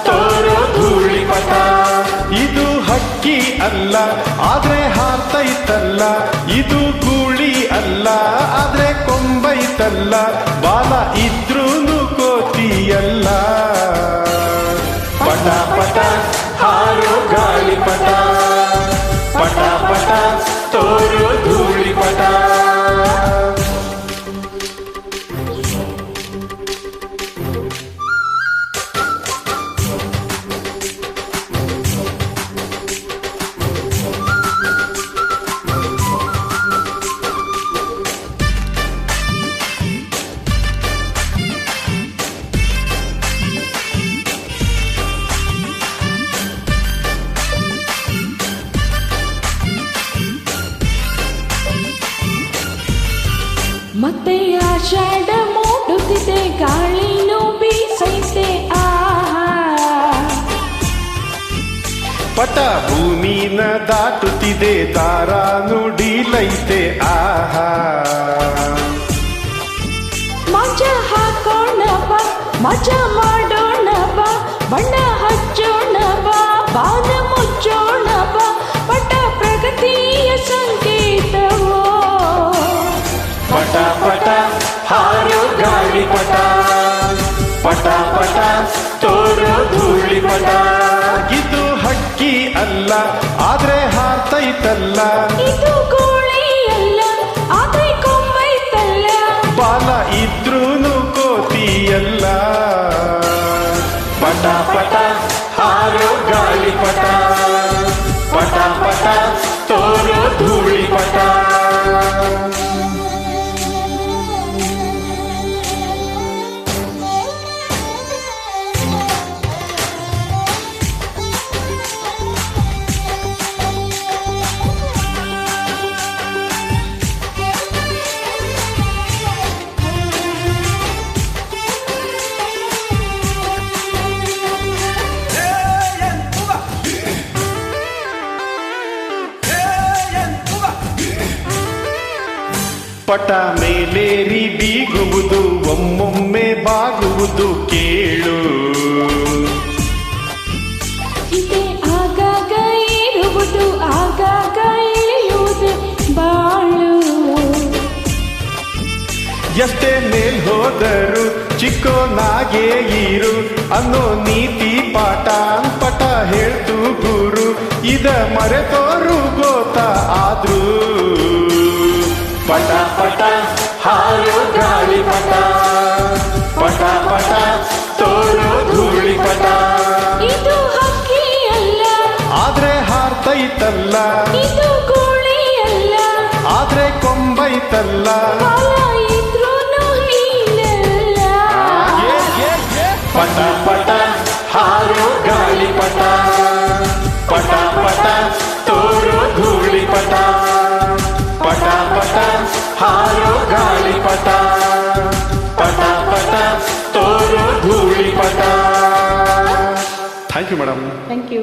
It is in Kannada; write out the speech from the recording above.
ತೋರೋ ಧೂಳಿಪಟ. ಇದು ಹಕ್ಕಿ ಅಲ್ಲ ಆದ್ರೆ ಹಾರ್ತೈತಲ್ಲ, ಇದು ಗೂಳಿ ಅಲ್ಲ ಆದ್ರೆ ಕೊಂಬೈತಲ್ಲ, ಬಾಲ ಇದ್ರೂನು ಕೋತಿಯಲ್ಲ. ಪಟ ಪಟ ಹಾರೋ ಗಾಳಿಪಟ, ಪಟ ಪಟ ತೋರೋ ಧೂಳಿಪಟ. ಮತ್ತೆ ಆಷಾಢ ಮೂಡುತ್ತಿದೆ, ಗಾಳಿನೂ ಬೀಸೈತೆ ಆಹಾ. ಪಟ ಭೂಮಿನ ದಾಟುತ್ತಿದೆ, ದಾರ ನುಡಿಲೈತೆ ಆಹಾ. ಮಜಾ ಹಾಕೋಣ ಬಾ, ಮಜಾ ಮಾಡೋಣ ಬಾ, ಬಣ್ಣ ಹಚ್ಚೋಣ ಬಾ, ಬಾನ ಮುಚ್ಚೋಣ ಬಾ, ಪಟ ಪ್ರಗತಿಯ ಸಂಕೇತವೋ. ಪಟ ಪಟ ಹಾರೋ ಗಾಳಿಪಟ, ಪಟ ಪಟ ತೋರೋ ಧೂಳಿಪಟ. ಇದು ಹಕ್ಕಿ ಅಲ್ಲ ಆದ್ರೆ ಹಾರ್ತೈತಲ್ಲ, ಇದು ಗೋಳಿ ಅಲ್ಲ ಆದ್ರೆ ಕೊಂಬೈತಲ್ಲ, ಬಾಲ ಇದ್ರೂನು ಕೋತಿಯಲ್ಲ. ಪಟ ಪಟ ಹಾರೋ ಗಾಳಿಪಟ, ಪಟ ಪಟ ತೋರೋ ಧೂಳಿಪಟ. ಪಟ ಮೇಲೇರಿ ಬೀಗುವುದು, ಒಮ್ಮೊಮ್ಮೆ ಬಾಗುವುದು ಕೇಳು. ಇದೆ ಆಗಾಗ ಇರುವುದು, ಆಗಾಗ ಇಳಿಯುವುದು ಬಾಳು. ಎಷ್ಟೇ ಮೇಲ್ ಹೋದರು ಚಿಕ್ಕೋನಾಗೇ ಇರು ಅನ್ನೋ ನೀತಿ ಪಾಠ ಪಟ ಹೇಳ್ತು ಗುರು. ಇದ ಮರೆತೋರು ಗೋತ ಆದ್ರು. ಪಟ ಪಟ ಹಾರೋ ಗಾಳಿಪಟ, ಪಟ ಪಟ ತೋರೋ ಧೂಳಿಪಟ. ಇದು ಹಕ್ಕಿ ಅಲ್ಲ ಆದ್ರೆ ಹಾರ್ತೈತಲ್ಲ, ಇದು ಗೋಳಿ ಅಲ್ಲ ಆದ್ರೆ ಕೊಂಬೈತಲ್ಲ, ಬಾಲ ಇದ್ರೂನು ಹೀಲಲ್ಲ. ಪಟ ಪಟ ಹಾರೋ ಗಾಳಿಪಟ, ಪಟ ಪಟ ತೋರೋ ಧೂಳಿಪಟ, ಪಟ ಪಟ ಹಾರೋ ಗಾಳಿಪಟ, ಪಟ ಪಟ ತೋರೋ ಧೂಳಿಪಟ. Thank you madam. Thank you.